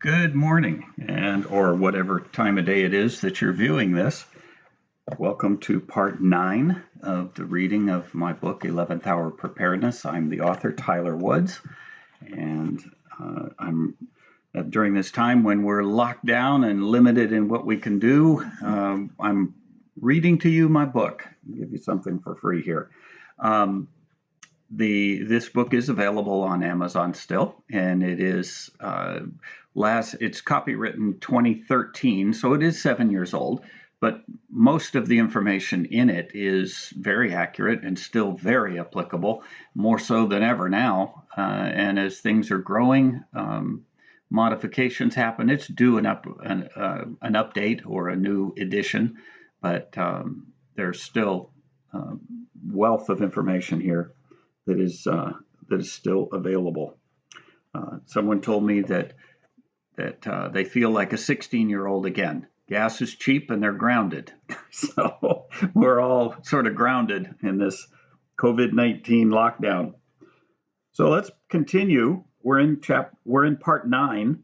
Good morning, and or whatever time of day it is that you're viewing this. Welcome to part 9 of the reading of my book, 11th Hour Preparedness. I'm the author, Tyler Woods, and I'm during this time when we're locked down and limited in what we can do, I'm reading to you my book. I'll give you something for free here. This book is available on Amazon still, and it is it's copywritten 2013, so it is 7 years old, but most of the information in it is very accurate and still very applicable, more so than ever now. And as things are growing, modifications happen. It's due an update or a new edition, but there's still wealth of information here that is still available. Someone told me that they feel like a 16-year-old again. Gas is cheap and they're grounded. So we're all sort of grounded in this COVID-19 lockdown. So let's continue. We're in part 9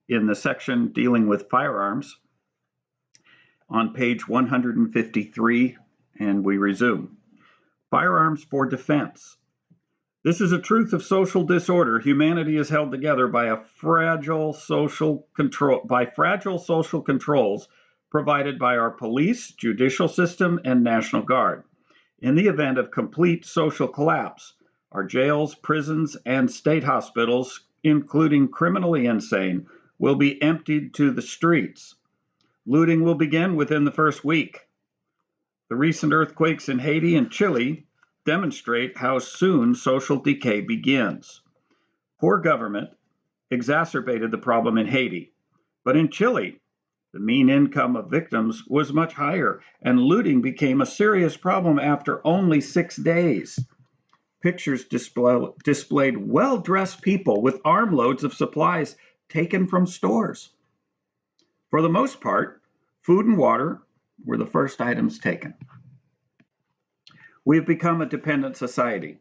in the section dealing with firearms on page 153, and we resume. Firearms for defense. This is a truth of social disorder. Humanity is held together by fragile social controls provided by our police, judicial system, and National Guard. In the event of complete social collapse, our jails, prisons, and state hospitals, including criminally insane, will be emptied to the streets. Looting will begin within the first week. The recent earthquakes in Haiti and Chile demonstrate how soon social decay begins. Poor government exacerbated the problem in Haiti, but in Chile, the mean income of victims was much higher, and looting became a serious problem after only 6 days. Pictures displayed well-dressed people with armloads of supplies taken from stores. For the most part, food and water were the first items taken. We have become a dependent society.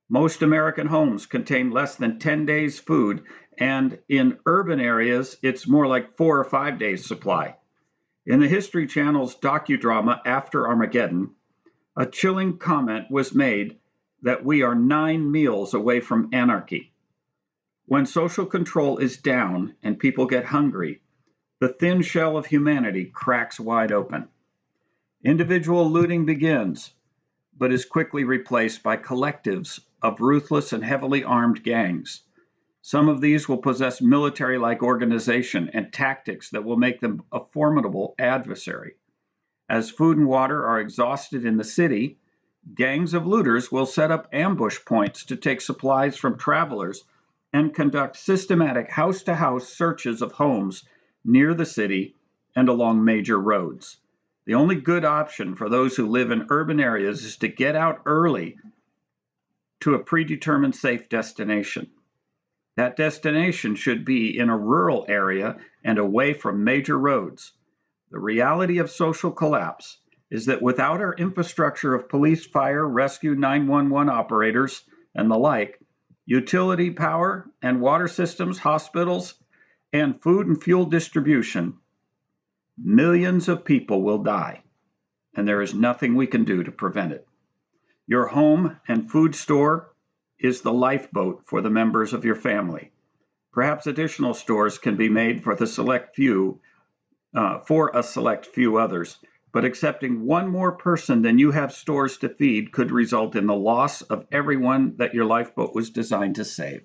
Most American homes contain less than 10 days' food, and in urban areas, it's more like 4 or 5 days' supply. In the History Channel's docudrama After Armageddon, a chilling comment was made that we are 9 meals away from anarchy. When social control is down and people get hungry, the thin shell of humanity cracks wide open. Individual looting begins, but is quickly replaced by collectives of ruthless and heavily armed gangs. Some of these will possess military-like organization and tactics that will make them a formidable adversary. As food and water are exhausted in the city, gangs of looters will set up ambush points to take supplies from travelers and conduct systematic house-to-house searches of homes near the city and along major roads. The only good option for those who live in urban areas is to get out early to a predetermined safe destination. That destination should be in a rural area and away from major roads. The reality of social collapse is that without our infrastructure of police, fire, rescue, 911 operators, and the like, utility power and water systems, hospitals, and food and fuel distribution, millions of people will die, and there is nothing we can do to prevent it. Your home and food store is the lifeboat for the members of your family. Perhaps additional stores can be made for a select few others, but accepting one more person than you have stores to feed could result in the loss of everyone that your lifeboat was designed to save.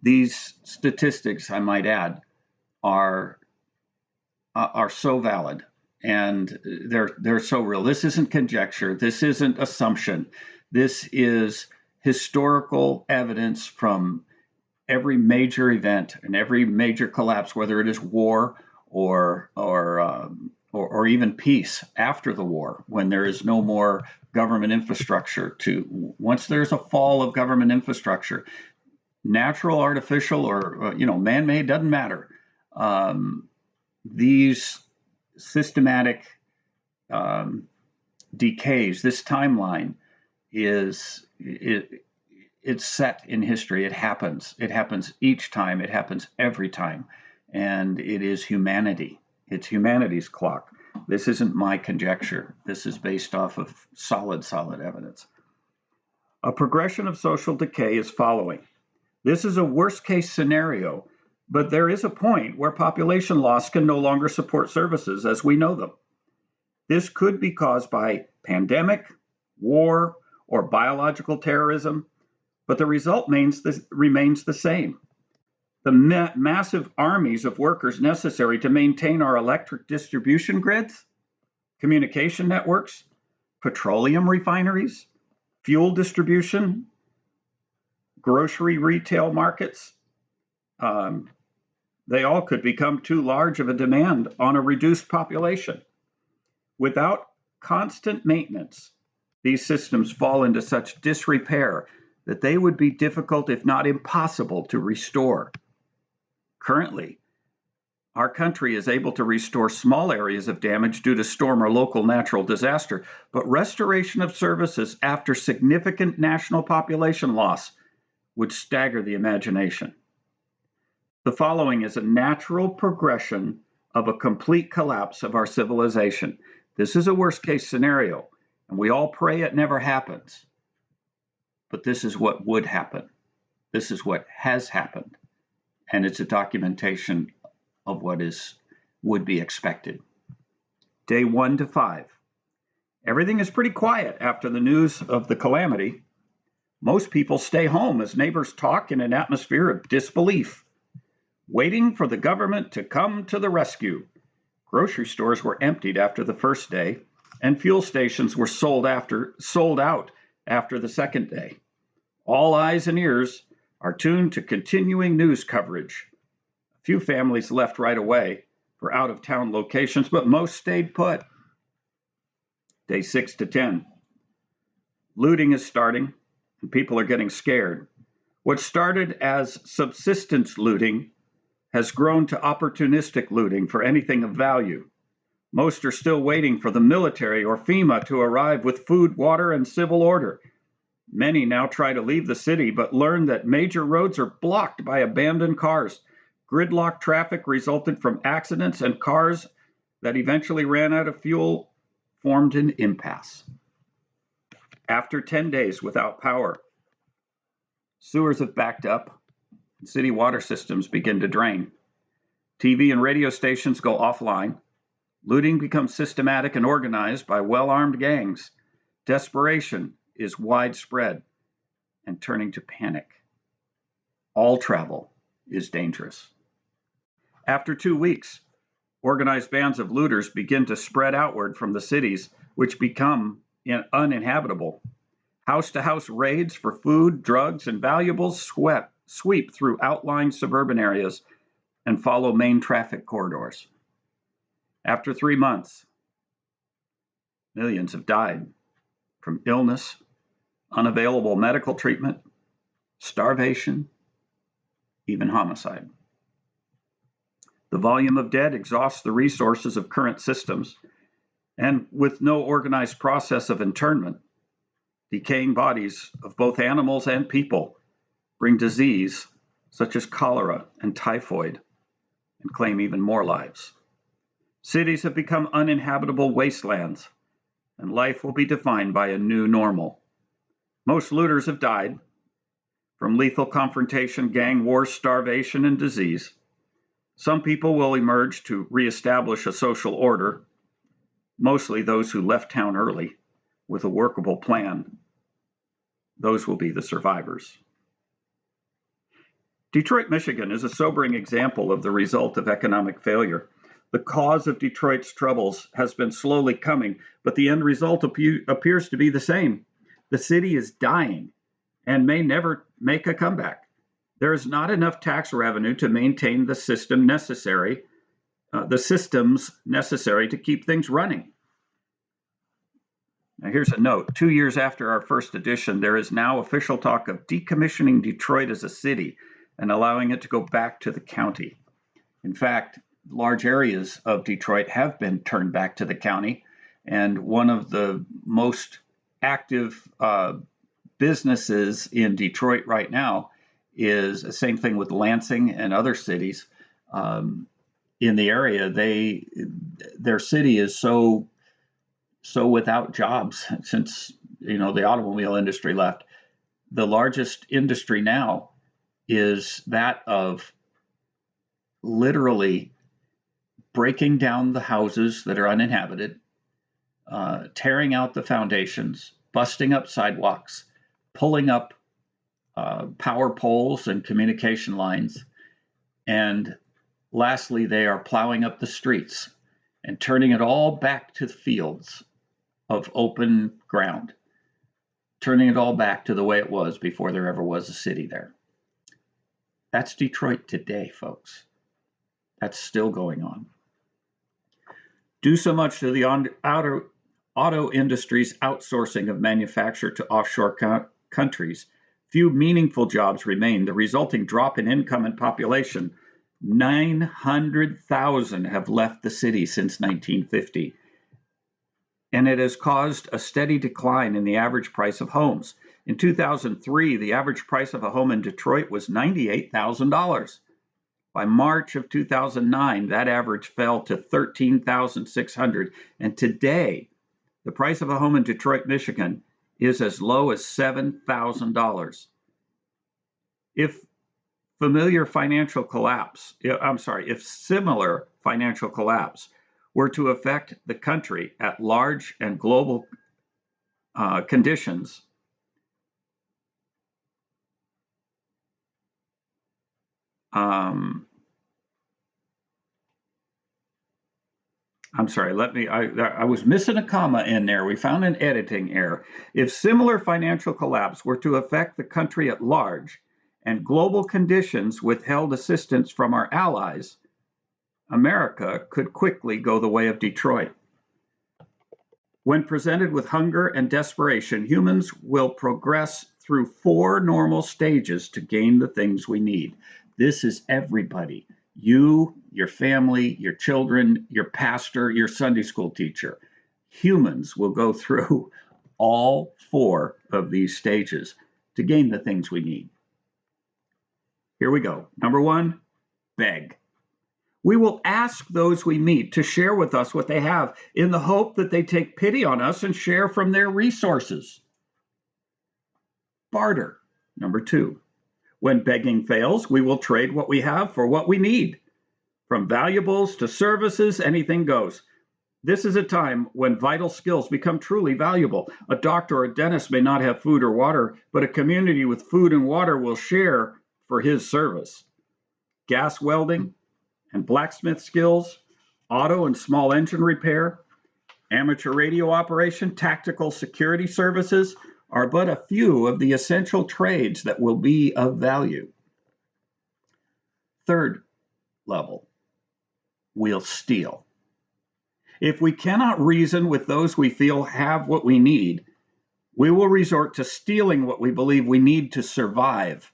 These statistics, I might add, are so valid, and they're so real. This isn't conjecture. This isn't assumption. This is historical evidence from every major event and every major collapse, whether it is war or even peace after the war, when there is no more government infrastructure. Once there's a fall of government infrastructure, natural, artificial, or man-made, doesn't matter. These systematic decays, this timeline is it's set in history. It happens. It happens each time. It happens every time. And it is humanity. It's humanity's clock. This isn't my conjecture. This is based off of solid evidence. A progression of social decay is following. This is a worst case scenario, but there is a point where population loss can no longer support services as we know them. This could be caused by pandemic, war, or biological terrorism, but the result remains the same. The massive armies of workers necessary to maintain our electric distribution grids, communication networks, petroleum refineries, fuel distribution, grocery retail markets, they all could become too large of a demand on a reduced population. Without constant maintenance, these systems fall into such disrepair that they would be difficult, if not impossible, to restore. Currently, our country is able to restore small areas of damage due to storm or local natural disaster, but restoration of services after significant national population loss would stagger the imagination. The following is a natural progression of a complete collapse of our civilization. This is a worst case scenario, and we all pray it never happens. But this is what would happen. This is what has happened. And it's a documentation of what would be expected. Day 1 to 5. Everything is pretty quiet after the news of the calamity. Most people stay home as neighbors talk in an atmosphere of disbelief, waiting for the government to come to the rescue. Grocery stores were emptied after the first day, and fuel stations were sold out after the second day. All eyes and ears are tuned to continuing news coverage. A few families left right away for out-of-town locations, but most stayed put. Day 6 to 10. Looting is starting, and people are getting scared. What started as subsistence looting has grown to opportunistic looting for anything of value. Most are still waiting for the military or FEMA to arrive with food, water, and civil order. Many now try to leave the city, but learn that major roads are blocked by abandoned cars. Gridlock traffic resulted from accidents, and cars that eventually ran out of fuel formed an impasse. After 10 days without power, sewers have backed up, and city water systems begin to drain. TV and radio stations go offline. Looting becomes systematic and organized by well-armed gangs. Desperation is widespread and turning to panic. All travel is dangerous. After 2 weeks, organized bands of looters begin to spread outward from the cities, which become uninhabitable. House-to-house raids for food, drugs, and valuables sweep through outlying suburban areas and follow main traffic corridors. After 3 months, millions have died from illness, unavailable medical treatment, starvation, even homicide. The volume of dead exhausts the resources of current systems, and with no organized process of internment, decaying bodies of both animals and people bring disease such as cholera and typhoid and claim even more lives. Cities have become uninhabitable wastelands, and life will be defined by a new normal. Most looters have died from lethal confrontation, gang wars, starvation, and disease. Some people will emerge to reestablish a social order, mostly those who left town early with a workable plan. Those will be the survivors. Detroit, Michigan is a sobering example of the result of economic failure. The cause of Detroit's troubles has been slowly coming, but the end result appears to be the same. The city is dying and may never make a comeback. There is not enough tax revenue to maintain the systems necessary to keep things running. Now, here's a note. 2 years after our first edition, there is now official talk of decommissioning Detroit as a city and allowing it to go back to the county. In fact, large areas of Detroit have been turned back to the county, and one of the most active businesses in Detroit right now is the same thing with Lansing and other cities in the area. Their city is so without jobs since the automobile industry left. The largest industry now is that of literally breaking down the houses that are uninhabited, tearing out the foundations, busting up sidewalks, pulling up power poles and communication lines, and lastly, they are plowing up the streets and turning it all back to fields of open ground, turning it all back to the way it was before there ever was a city there. That's Detroit today, folks. That's still going on. Due so much to the auto industry's outsourcing of manufacture to offshore countries, few meaningful jobs remain. The resulting drop in income and population, 900,000 have left the city since 1950. And it has caused a steady decline in the average price of homes. In 2003, the average price of a home in Detroit was $98,000. By March of 2009, that average fell to $13,600. And today, the price of a home in Detroit, Michigan is as low as $7,000. If similar financial collapse were to affect the country at large and global conditions, I was missing a comma in there. We found an editing error. If similar financial collapse were to affect the country at large and global conditions withheld assistance from our allies, America could quickly go the way of Detroit. When presented with hunger and desperation, humans will progress through 4 normal stages to gain the things we need. This is everybody. You, your family, your children, your pastor, your Sunday school teacher. Humans will go through all 4 of these stages to gain the things we need. Here we go. Number 1, beg. We will ask those we meet to share with us what they have in the hope that they take pity on us and share from their resources. Barter. Number 2. When begging fails, we will trade what we have for what we need. From valuables to services, anything goes. This is a time when vital skills become truly valuable. A doctor or a dentist may not have food or water, but a community with food and water will share for his service. Gas welding and blacksmith skills, auto and small engine repair, amateur radio operation, tactical security services are but a few of the essential trades that will be of value. Third level, we'll steal. If we cannot reason with those we feel have what we need, we will resort to stealing what we believe we need to survive.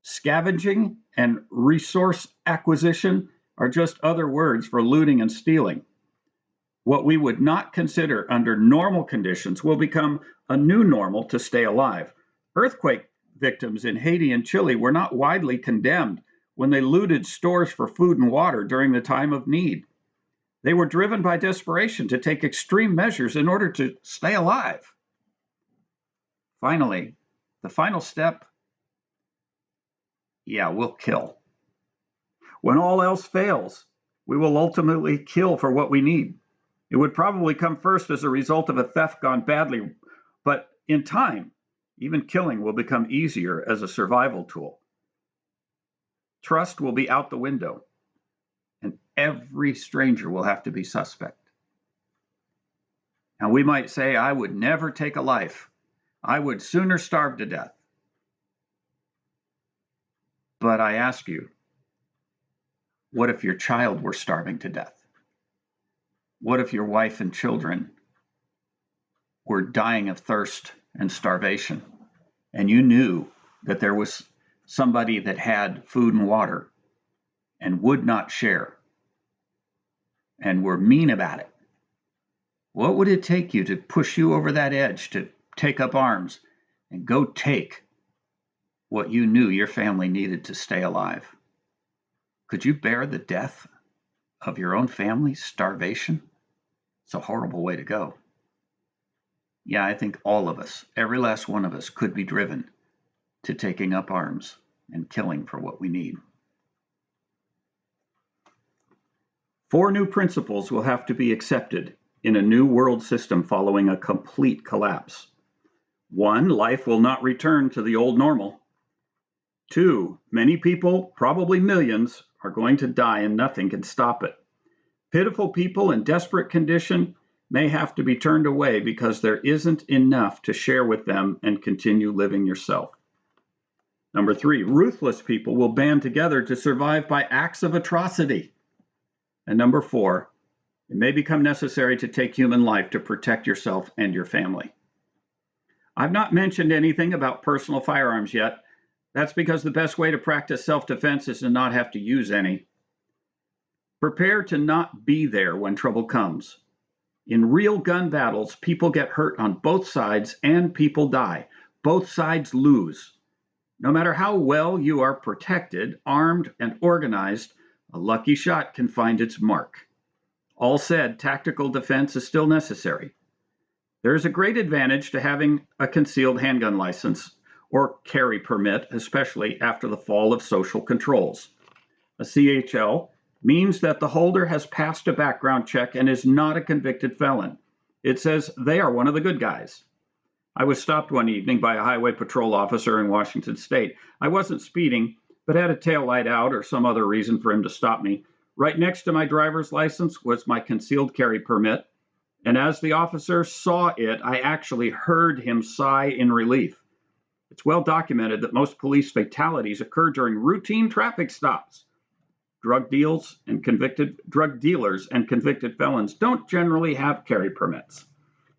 Scavenging and resource acquisition are just other words for looting and stealing. What we would not consider under normal conditions will become a new normal to stay alive. Earthquake victims in Haiti and Chile were not widely condemned when they looted stores for food and water during the time of need. They were driven by desperation to take extreme measures in order to stay alive. Finally, the final step, we'll kill. When all else fails, we will ultimately kill for what we need. It would probably come first as a result of a theft gone badly, but in time, even killing will become easier as a survival tool. Trust will be out the window, and every stranger will have to be suspect. Now, we might say, I would never take a life. I would sooner starve to death. But I ask you, what if your child were starving to death? What if your wife and children were dying of thirst and starvation, and you knew that there was somebody that had food and water and would not share and were mean about it? What would it take you to push you over that edge to take up arms and go take what you knew your family needed to stay alive? Could you bear the death of your own family's starvation? It's a horrible way to go. Yeah, I think all of us, every last one of us, could be driven to taking up arms and killing for what we need. 4 new principles will have to be accepted in a new world system following a complete collapse. 1, life will not return to the old normal. 2, many people, probably millions, are going to die and nothing can stop it. Pitiful people in desperate condition may have to be turned away because there isn't enough to share with them and continue living yourself. Number 3, ruthless people will band together to survive by acts of atrocity. And number 4, it may become necessary to take human life to protect yourself and your family. I've not mentioned anything about personal firearms yet. That's because the best way to practice self-defense is to not have to use any. Prepare to not be there when trouble comes. In real gun battles, people get hurt on both sides and people die. Both sides lose. No matter how well you are protected, armed, and organized, a lucky shot can find its mark. All said, tactical defense is still necessary. There is a great advantage to having a concealed handgun license or carry permit, especially after the fall of social controls. A CHL means that the holder has passed a background check and is not a convicted felon. It says they are one of the good guys. I was stopped one evening by a highway patrol officer in Washington State. I wasn't speeding, but had a tail light out or some other reason for him to stop me. Right next to my driver's license was my concealed carry permit, and as the officer saw it, I actually heard him sigh in relief. It's well documented that most police fatalities occur during routine traffic stops. Drug dealers and convicted felons don't generally have carry permits.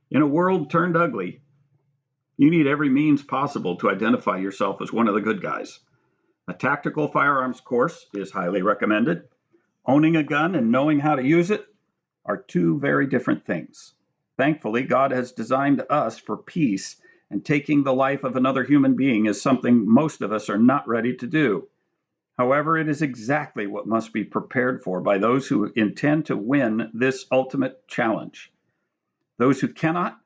In a world turned ugly, you need every means possible to identify yourself as one of the good guys. A tactical firearms course is highly recommended. Owning a gun and knowing how to use it are 2 very different things. Thankfully, God has designed us for peace, and taking the life of another human being is something most of us are not ready to do. However, it is exactly what must be prepared for by those who intend to win this ultimate challenge. Those who cannot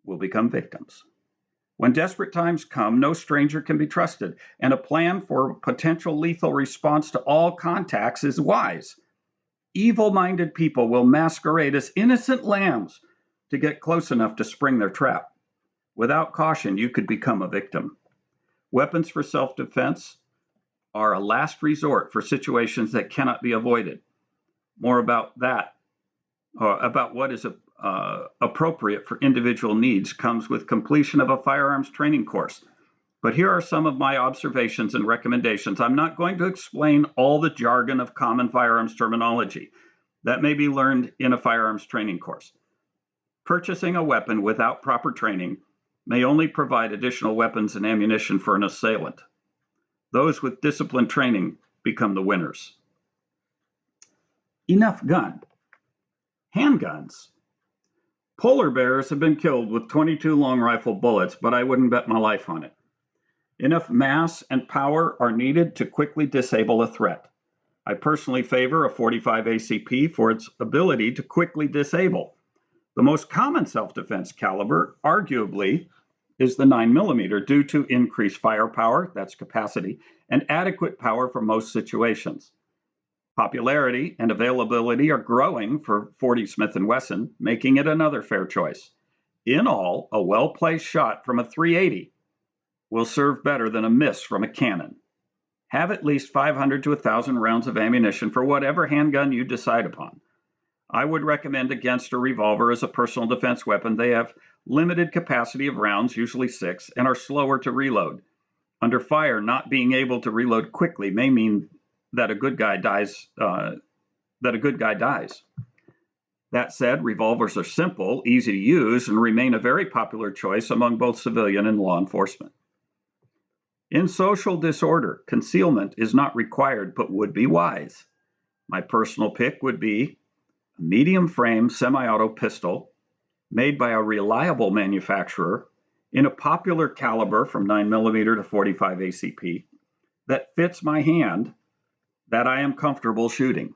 will become victims. When desperate times come, no stranger can be trusted, and a plan for potential lethal response to all contacts is wise. Evil-minded people will masquerade as innocent lambs to get close enough to spring their trap. Without caution, you could become a victim. Weapons for self-defense are a last resort for situations that cannot be avoided. More about that, about what is appropriate for individual needs, comes with completion of a firearms training course. But here are some of my observations and recommendations. I'm not going to explain all the jargon of common firearms terminology. That may be learned in a firearms training course. Purchasing a weapon without proper training may only provide additional weapons and ammunition for an assailant. Those with disciplined training become the winners. Enough gun. Handguns. Polar bears have been killed with 22 long rifle bullets, but I wouldn't bet my life on it. Enough mass and power are needed to quickly disable a threat. I personally favor a .45 ACP for its ability to quickly disable. The most common self-defense caliber, arguably, is the 9mm due to increased firepower, that's capacity, and adequate power for most situations. Popularity and availability are growing for .40 Smith & Wesson, making it another fair choice. In all, a well-placed shot from a .380 will serve better than a miss from a cannon. Have at least 500 to 1,000 rounds of ammunition for whatever handgun you decide upon. I would recommend against a revolver as a personal defense weapon. They have limited capacity of rounds, usually 6, and are slower to reload. Under fire, not being able to reload quickly may mean that a good guy dies. That said, revolvers are simple, easy to use, and remain a very popular choice among both civilian and law enforcement. In social disorder, concealment is not required but would be wise. My personal pick would be a medium frame semi-auto pistol made by a reliable manufacturer in a popular caliber from 9mm to 45 ACP that fits my hand that I am comfortable shooting.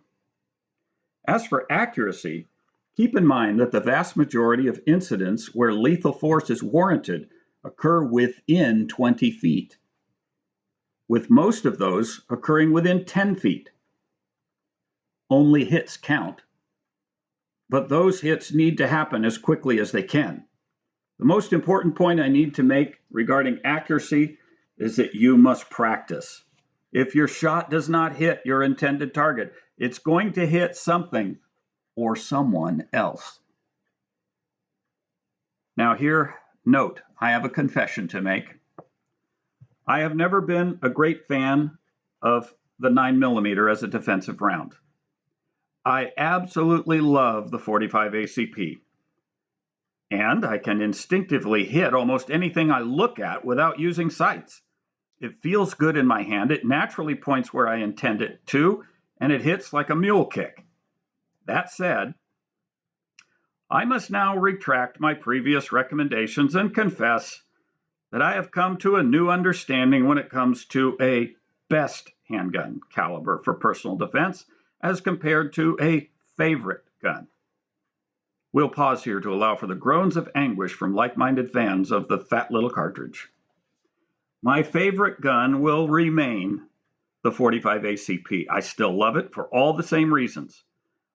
As for accuracy, keep in mind that the vast majority of incidents where lethal force is warranted occur within 20 feet, with most of those occurring within 10 feet. Only hits count, but those hits need to happen as quickly as they can. The most important point I need to make regarding accuracy is that you must practice. If your shot does not hit your intended target, it's going to hit something or someone else. Now here, note, I have a confession to make. I have never been a great fan of the 9mm as a defensive round. I absolutely love the 45 ACP. And I can instinctively hit almost anything I look at without using sights. It feels good in my hand. It naturally points where I intend it to, and it hits like a mule kick. That said, I must now retract my previous recommendations and confess that I have come to a new understanding when it comes to a best handgun caliber for personal defense as compared to a favorite gun. We'll pause here to allow for the groans of anguish from like-minded fans of the fat little cartridge. My favorite gun will remain the 45 ACP. I still love it for all the same reasons.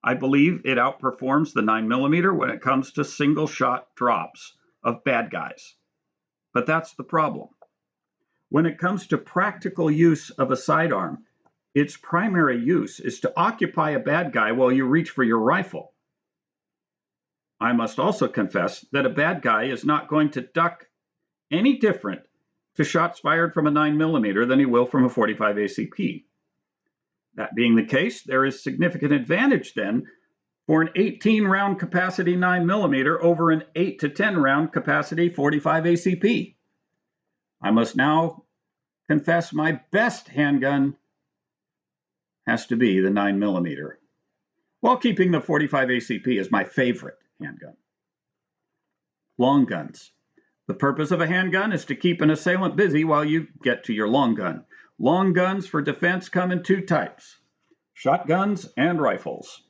I believe it outperforms the 9mm when it comes to single-shot drops of bad guys. But that's the problem. When it comes to practical use of a sidearm, its primary use is to occupy a bad guy while you reach for your rifle. I must also confess that a bad guy is not going to duck any different to shots fired from a 9mm than he will from a 45 ACP. That being the case, there is significant advantage then for an 18-round capacity 9mm over an 8 to 10-round capacity 45 ACP. I must now confess my best handgun has to be the 9mm, while keeping the 45 ACP as my favorite handgun. Long guns. The purpose of a handgun is to keep an assailant busy while you get to your long gun. Long guns for defense come in two types: shotguns and rifles.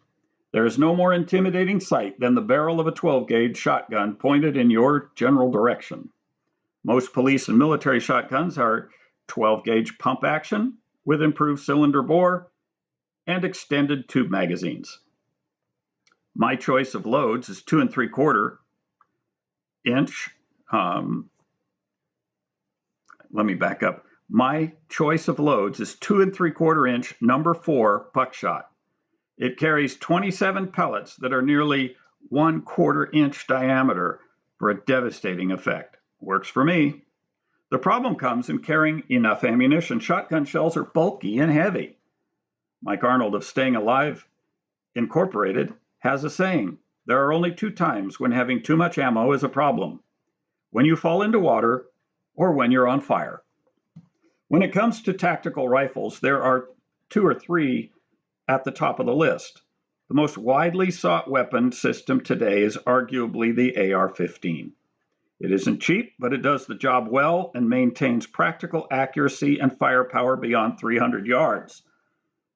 There is no more intimidating sight than the barrel of a 12-gauge shotgun pointed in your general direction. Most police and military shotguns are 12-gauge pump action with improved cylinder bore and extended tube magazines. My choice of loads is 2 3/4 inch. Let me back up. My choice of loads is 2 3/4 inch number 4 buckshot. It carries 27 pellets that are nearly 1/4 inch diameter for a devastating effect. Works for me. The problem comes in carrying enough ammunition. Shotgun shells are bulky and heavy. Mike Arnold of Staying Alive Incorporated has a saying: there are only 2 times when having too much ammo is a problem: when you fall into water or when you're on fire. When it comes to tactical rifles, there are 2 or 3 at the top of the list. The most widely sought weapon system today is arguably the AR-15. It isn't cheap, but it does the job well and maintains practical accuracy and firepower beyond 300 yards.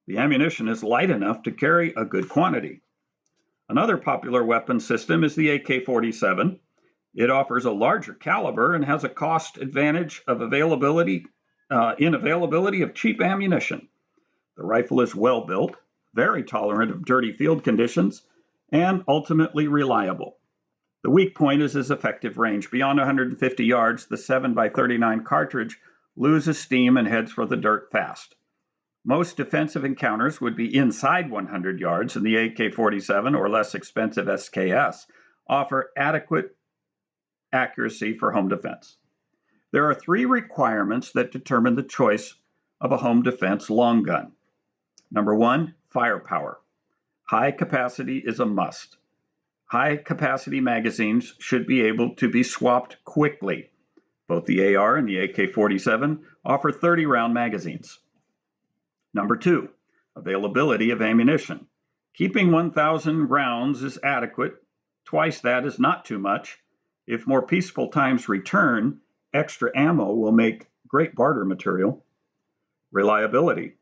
The ammunition is light enough to carry a good quantity. Another popular weapon system is the AK-47. It offers a larger caliber and has a cost advantage of availability of cheap ammunition. The rifle is well built, very tolerant of dirty field conditions, and ultimately reliable. The weak point is its effective range. Beyond 150 yards, the 7x39 cartridge loses steam and heads for the dirt fast. Most defensive encounters would be inside 100 yards, and the AK-47 or less expensive SKS offer adequate accuracy for home defense. There are 3 requirements that determine the choice of a home defense long gun. Number 1, firepower. High capacity is a must. High capacity magazines should be able to be swapped quickly. Both the AR and the AK-47 offer 30-round magazines. Number 2, availability of ammunition. Keeping 1,000 rounds is adequate. Twice that is not too much. If more peaceful times return, extra ammo will make great barter material. Reliability.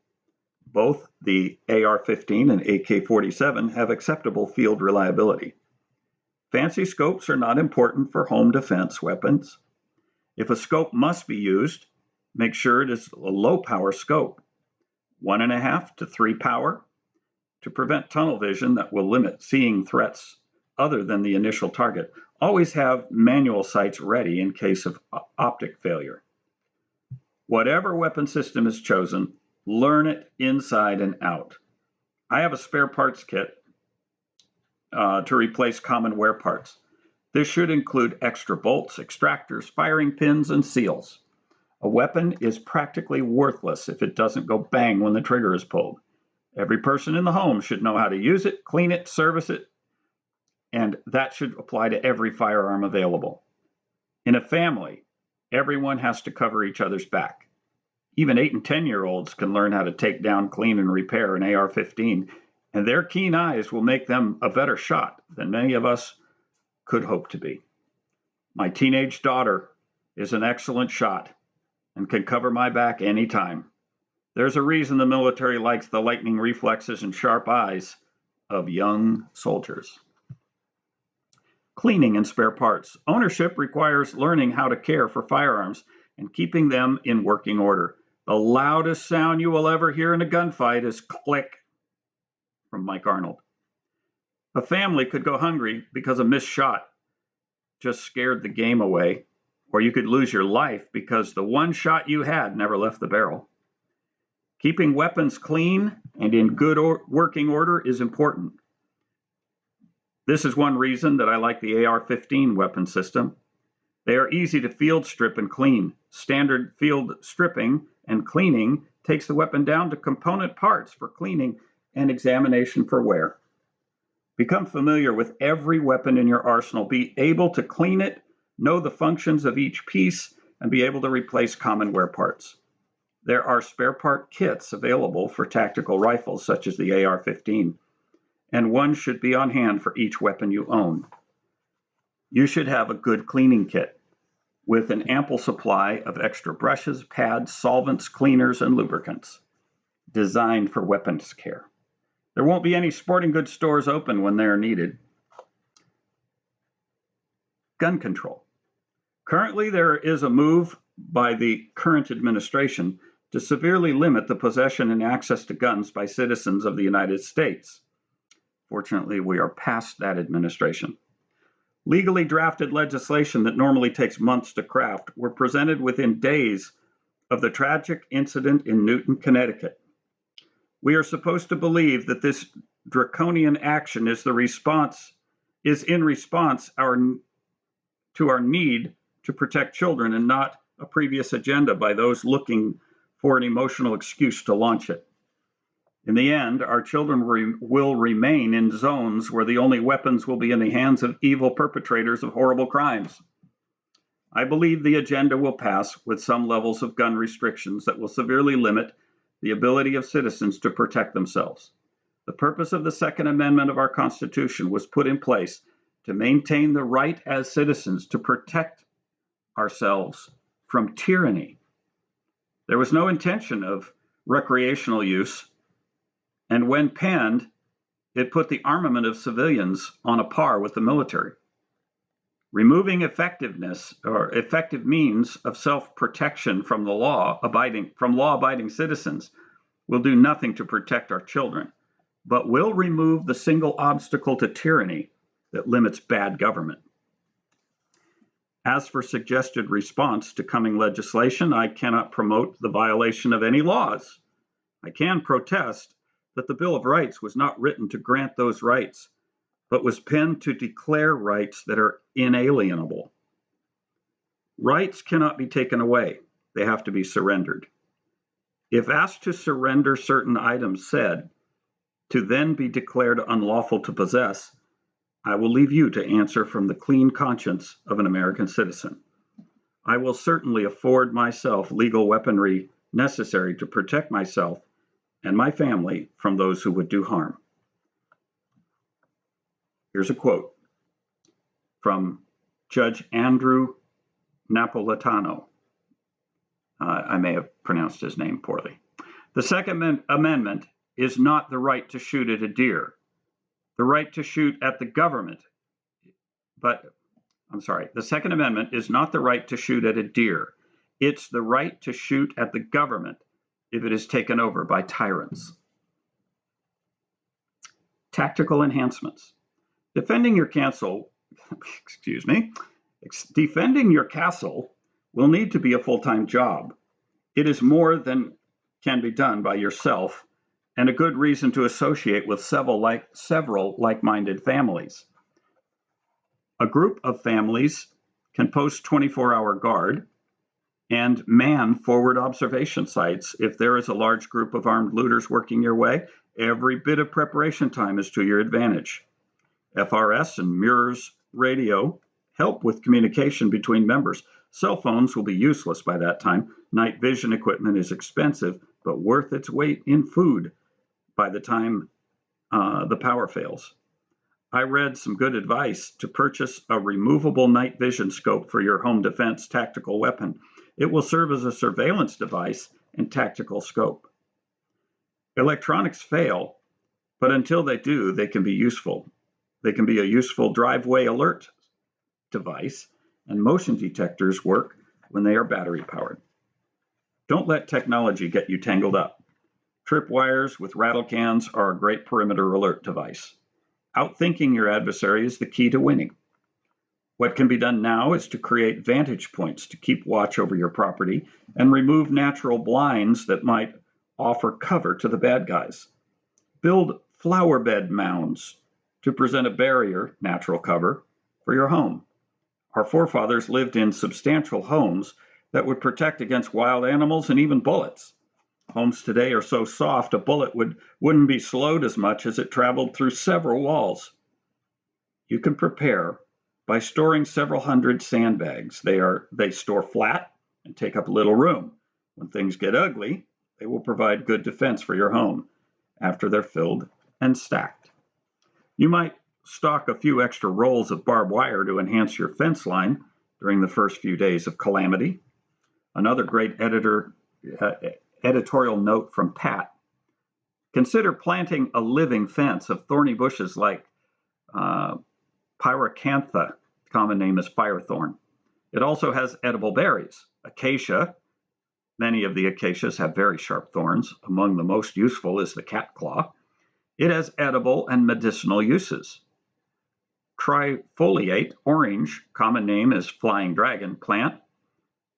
Both the AR-15 and AK-47 have acceptable field reliability. Fancy scopes are not important for home defense weapons. If a scope must be used, make sure it is a low power scope, 1.5 to 3 power, to prevent tunnel vision that will limit seeing threats other than the initial target. Always have manual sights ready in case of optic failure. Whatever weapon system is chosen, learn it inside and out. I have a spare parts kit to replace common wear parts. This should include extra bolts, extractors, firing pins, and seals. A weapon is practically worthless if it doesn't go bang when the trigger is pulled. Every person in the home should know how to use it, clean it, service it, and that should apply to every firearm available. In a family, everyone has to cover each other's back. Even 8 and 10-year-olds can learn how to take down, clean, and repair an AR-15, and their keen eyes will make them a better shot than many of us could hope to be. My teenage daughter is an excellent shot and can cover my back anytime. There's a reason the military likes the lightning reflexes and sharp eyes of young soldiers. Cleaning and spare parts. Ownership requires learning how to care for firearms and keeping them in working order. The loudest sound you will ever hear in a gunfight is click, from Mike Arnold. A family could go hungry because a missed shot just scared the game away, or you could lose your life because the one shot you had never left the barrel. Keeping weapons clean and in good working order is important. This is one reason that I like the AR-15 weapon system. They are easy to field strip and clean. Standard field stripping and cleaning takes the weapon down to component parts for cleaning and examination for wear. Become familiar with every weapon in your arsenal. Be able to clean it, know the functions of each piece, and be able to replace common wear parts. There are spare part kits available for tactical rifles, such as the AR-15, and one should be on hand for each weapon you own. You should have a good cleaning kit with an ample supply of extra brushes, pads, solvents, cleaners, and lubricants, designed for weapons care. There won't be any sporting goods stores open when they are needed. Gun control. Currently, there is a move by the current administration to severely limit the possession and access to guns by citizens of the United States. Fortunately, we are past that administration. Legally drafted legislation that normally takes months to craft were presented within days of the tragic incident in Newton, Connecticut. We are supposed to believe that this draconian action is in response to our need to protect children and not a previous agenda by those looking for an emotional excuse to launch it. In the end, our children will remain in zones where the only weapons will be in the hands of evil perpetrators of horrible crimes. I believe the agenda will pass with some levels of gun restrictions that will severely limit the ability of citizens to protect themselves. The purpose of the Second Amendment of our Constitution was put in place to maintain the right as citizens to protect ourselves from tyranny. There was no intention of recreational use, and when penned, it put the armament of civilians on a par with the military. Removing effective means of self-protection from law-abiding citizens will do nothing to protect our children, but will remove the single obstacle to tyranny that limits bad government. As for suggested response to coming legislation, I cannot promote the violation of any laws. I can protest that the Bill of Rights was not written to grant those rights, but was penned to declare rights that are inalienable. Rights cannot be taken away. They have to be surrendered. If asked to surrender certain items said, to then be declared unlawful to possess, I will leave you to answer from the clean conscience of an American citizen. I will certainly afford myself legal weaponry necessary to protect myself and my family from those who would do harm. Here's a quote from Judge Andrew Napolitano. I may have pronounced his name poorly. The Second Amendment is not the right to shoot at a deer. The right to shoot at the government, the Second Amendment is not the right to shoot at a deer. It's the right to shoot at the government if it is taken over by tyrants. Tactical enhancements. Defending your castle will need to be a full-time job. It is more than can be done by yourself, and a good reason to associate with several like-minded families. A group of families can post 24-hour guard and man forward observation sites. If there is a large group of armed looters working your way, every bit of preparation time is to your advantage. FRS and MURS radio help with communication between members. Cell phones will be useless by that time. Night vision equipment is expensive, but worth its weight in food by the time the power fails. I read some good advice to purchase a removable night vision scope for your home defense tactical weapon. It will serve as a surveillance device and tactical scope. Electronics fail, but until they do, they can be useful. They can be a useful driveway alert device, and motion detectors work when they are battery powered. Don't let technology get you tangled up. Tripwires with rattle cans are a great perimeter alert device. Outthinking your adversary is the key to winning. What can be done now is to create vantage points to keep watch over your property and remove natural blinds that might offer cover to the bad guys. Build flower bed mounds to present a barrier, natural cover, for your home. Our forefathers lived in substantial homes that would protect against wild animals and even bullets. Homes today are so soft a bullet wouldn't be slowed as much as it traveled through several walls. You can prepare by storing several hundred sandbags. They store flat and take up little room. When things get ugly, they will provide good defense for your home after they're filled and stacked. You might stock a few extra rolls of barbed wire to enhance your fence line during the first few days of calamity. Another great editorial note from Pat. Consider planting a living fence of thorny bushes like pyracantha, common name is firethorn. It also has edible berries. Acacia, many of the acacias have very sharp thorns. Among the most useful is the catclaw. It has edible and medicinal uses. Trifoliate, orange, common name is flying dragon plant.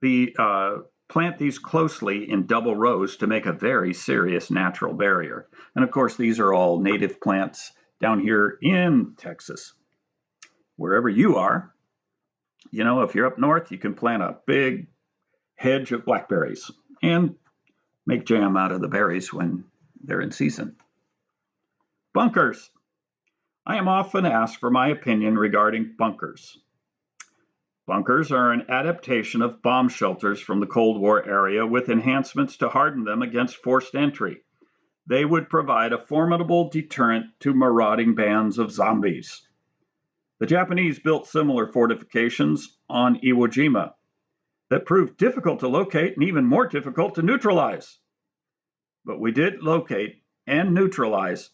Plant these closely in double rows to make a very serious natural barrier. And of course, these are all native plants down here in Texas. Wherever you are, if you're up north, you can plant a big hedge of blackberries and make jam out of the berries when they're in season. Bunkers. I am often asked for my opinion regarding bunkers. Bunkers are an adaptation of bomb shelters from the Cold War area with enhancements to harden them against forced entry. They would provide a formidable deterrent to marauding bands of zombies. The Japanese built similar fortifications on Iwo Jima that proved difficult to locate and even more difficult to neutralize. But we did locate and neutralize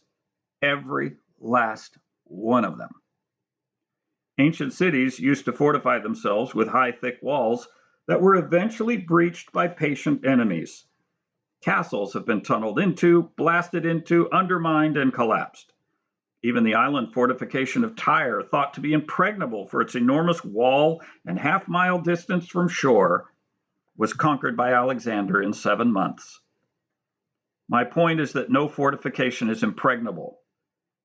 every last one of them. Ancient cities used to fortify themselves with high, thick walls that were eventually breached by patient enemies. Castles have been tunneled into, blasted into, undermined, and collapsed. Even the island fortification of Tyre, thought to be impregnable for its enormous wall and half-mile distance from shore, was conquered by Alexander in 7 months. My point is that no fortification is impregnable,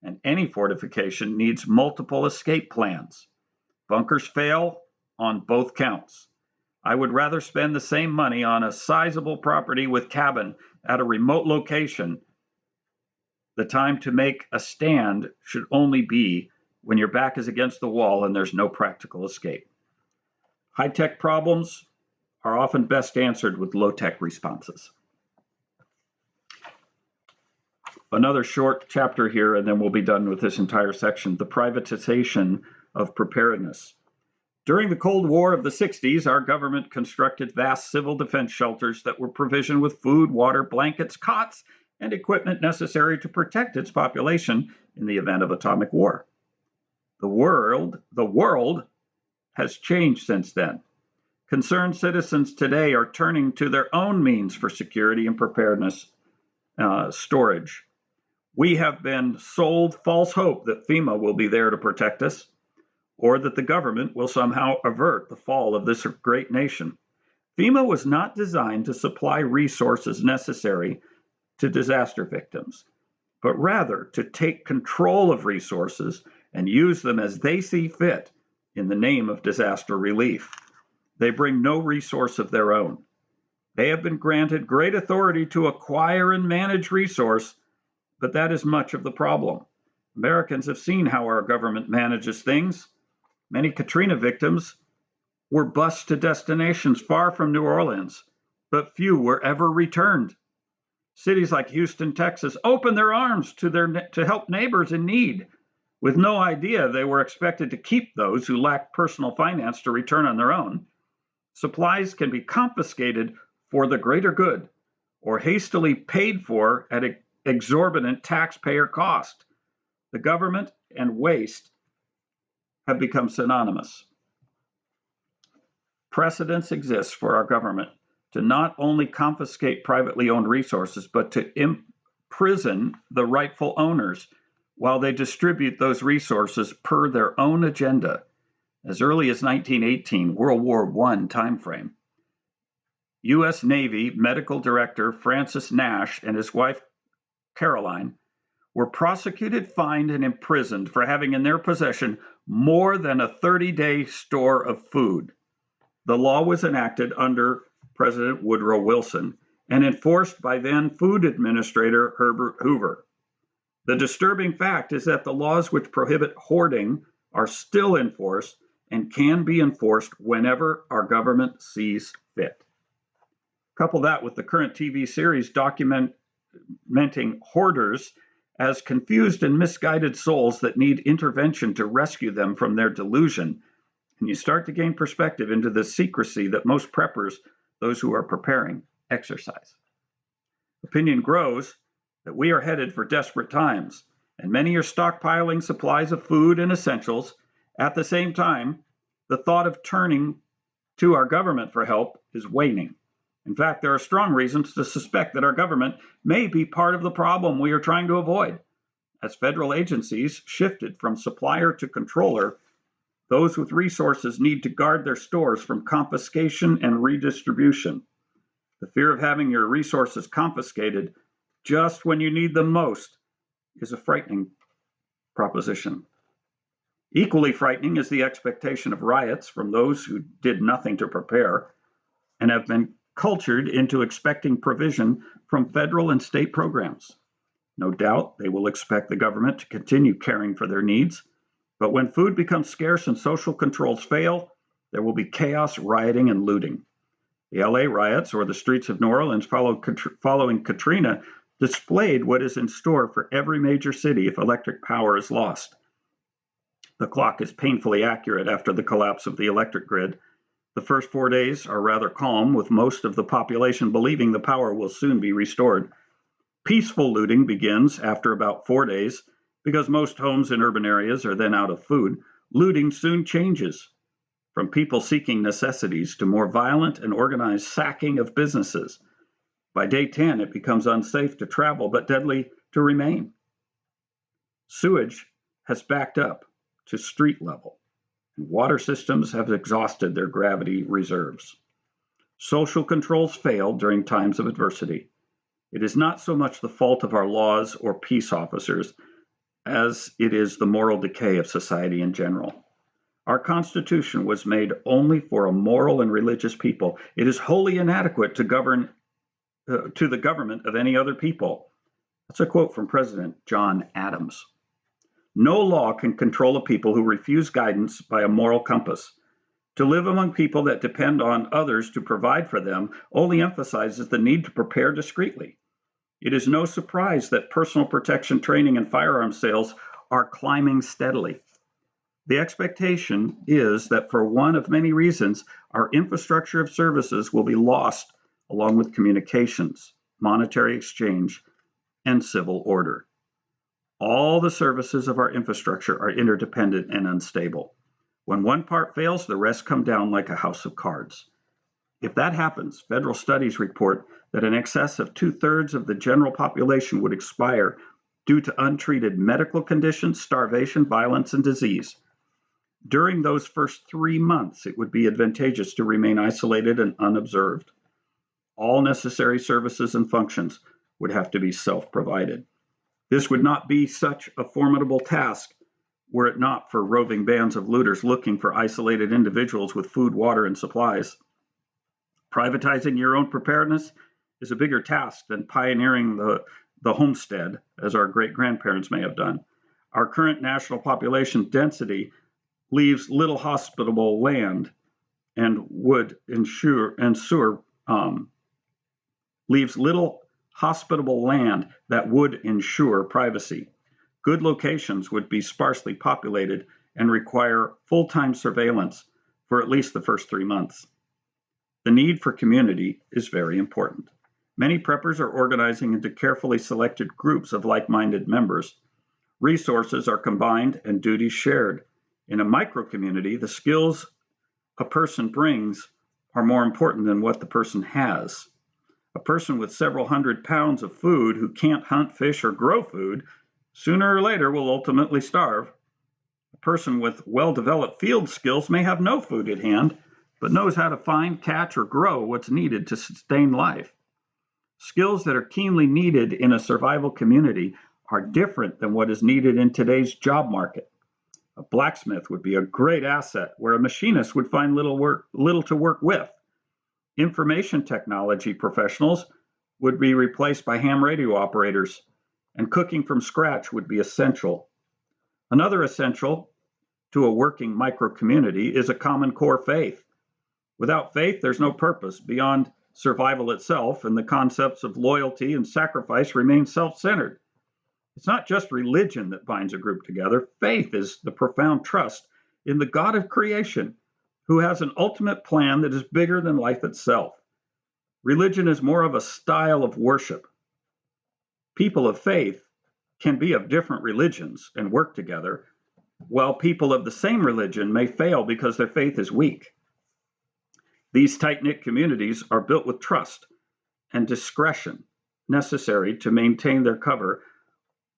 and any fortification needs multiple escape plans. Bunkers fail on both counts. I would rather spend the same money on a sizable property with cabin at a remote location. The time to make a stand should only be when your back is against the wall and there's no practical escape. High-tech problems are often best answered with low-tech responses. Another short chapter here, and then we'll be done with this entire section, the privatization of preparedness. During the Cold War of the 60s, our government constructed vast civil defense shelters that were provisioned with food, water, blankets, cots, and equipment necessary to protect its population in the event of atomic war. The world has changed since then. Concerned citizens today are turning to their own means for security and preparedness storage. We have been sold false hope that FEMA will be there to protect us, or that the government will somehow avert the fall of this great nation. FEMA was not designed to supply resources necessary to disaster victims, but rather to take control of resources and use them as they see fit in the name of disaster relief. They bring no resource of their own. They have been granted great authority to acquire and manage resource, but that is much of the problem. Americans have seen how our government manages things. Many Katrina victims were bused to destinations far from New Orleans, but few were ever returned. Cities like Houston, Texas, opened their arms to help neighbors in need, with no idea they were expected to keep those who lacked personal finance to return on their own. Supplies can be confiscated for the greater good or hastily paid for at exorbitant taxpayer cost. The government and waste have become synonymous. Precedents exist for our government to not only confiscate privately owned resources, but to imprison the rightful owners while they distribute those resources per their own agenda. As early as 1918, World War I timeframe, U.S. Navy Medical Director Francis Nash and his wife Caroline were prosecuted, fined, and imprisoned for having in their possession more than a 30-day store of food. The law was enacted under President Woodrow Wilson and enforced by then Food Administrator Herbert Hoover. The disturbing fact is that the laws which prohibit hoarding are still enforced and can be enforced whenever our government sees fit. Couple that with the current TV series documenting hoarders as confused and misguided souls that need intervention to rescue them from their delusion, and you start to gain perspective into the secrecy that most preppers, those who are preparing, exercise. Opinion grows that we are headed for desperate times, and many are stockpiling supplies of food and essentials. At the same time, the thought of turning to our government for help is waning. In fact, there are strong reasons to suspect that our government may be part of the problem we are trying to avoid. As federal agencies shifted from supplier to controller, those with resources need to guard their stores from confiscation and redistribution. The fear of having your resources confiscated just when you need them most is a frightening proposition. Equally frightening is the expectation of riots from those who did nothing to prepare and have been cultured into expecting provision from federal and state programs. No doubt they will expect the government to continue caring for their needs, but when food becomes scarce and social controls fail, there will be chaos, rioting, and looting. The LA riots or the streets of New Orleans following Katrina displayed what is in store for every major city if electric power is lost. The clock is painfully accurate after the collapse of the electric grid. The first 4 days are rather calm, with most of the population believing the power will soon be restored. Peaceful looting begins after about 4 days, because most homes in urban areas are then out of food. Looting soon changes from people seeking necessities to more violent and organized sacking of businesses. By day 10, it becomes unsafe to travel, but deadly to remain. Sewage has backed up to street level, and water systems have exhausted their gravity reserves. Social controls fail during times of adversity. It is not so much the fault of our laws or peace officers as it is the moral decay of society in general. Our Constitution was made only for a moral and religious people. It is wholly inadequate to the government of any other people. That's a quote from President John Adams. No law can control a people who refuse guidance by a moral compass. To live among people that depend on others to provide for them only emphasizes the need to prepare discreetly. It is no surprise that personal protection training and firearms sales are climbing steadily. The expectation is that for one of many reasons, our infrastructure of services will be lost along with communications, monetary exchange, and civil order. All the services of our infrastructure are interdependent and unstable. When one part fails, the rest come down like a house of cards. If that happens, federal studies report that in excess of 2/3 of the general population would expire due to untreated medical conditions, starvation, violence, and disease. During those first 3 months, it would be advantageous to remain isolated and unobserved. All necessary services and functions would have to be self-provided. This would not be such a formidable task were it not for roving bands of looters looking for isolated individuals with food, water, and supplies. Privatizing your own preparedness is a bigger task than pioneering the homestead, as our great-grandparents may have done. Our current national population density leaves little hospitable land and would ensure and sewer leaves little hospitable land that would ensure privacy. Good locations would be sparsely populated and require full-time surveillance for at least the first 3 months. The need for community is very important. Many preppers are organizing into carefully selected groups of like-minded members. Resources are combined and duties shared. In a micro-community, the skills a person brings are more important than what the person has. A person with several hundred pounds of food who can't hunt, fish, or grow food sooner or later will ultimately starve. A person with well-developed field skills may have no food at hand, but knows how to find, catch, or grow what's needed to sustain life. Skills that are keenly needed in a survival community are different than what is needed in today's job market. A blacksmith would be a great asset where a machinist would find little to work with. Information technology professionals would be replaced by ham radio operators, and cooking from scratch would be essential. Another essential to a working micro-community is a common core faith. Without faith, there's no purpose beyond survival itself, and the concepts of loyalty and sacrifice remain self-centered. It's not just religion that binds a group together. Faith is the profound trust in the God of creation, who has an ultimate plan that is bigger than life itself. Religion is more of a style of worship. People of faith can be of different religions and work together, while people of the same religion may fail because their faith is weak. These tight-knit communities are built with trust and discretion necessary to maintain their cover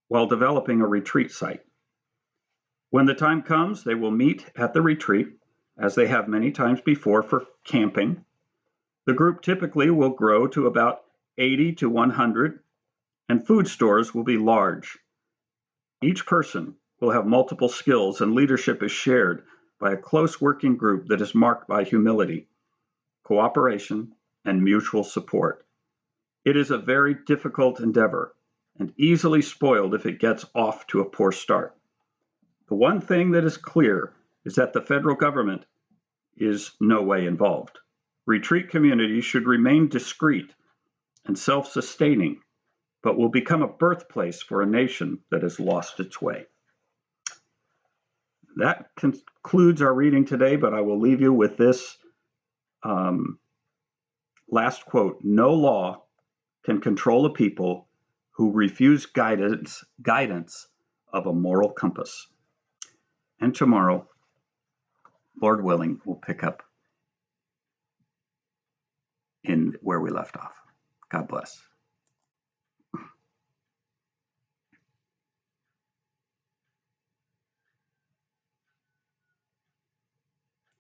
while developing a retreat site. When the time comes, they will meet at the retreat, as they have many times before for camping. The group typically will grow to about 80 to 100, and food stores will be large. Each person will have multiple skills, and leadership is shared by a close working group that is marked by humility, cooperation, and mutual support. It is a very difficult endeavor and easily spoiled if it gets off to a poor start. The one thing that is clear is that the federal government is no way involved. Retreat communities should remain discreet and self-sustaining, but will become a birthplace for a nation that has lost its way. That concludes our reading today, but I will leave you with this last quote. No law can control a people who refuse guidance of a moral compass. And tomorrow, Lord willing, we'll pick up in where we left off. God bless.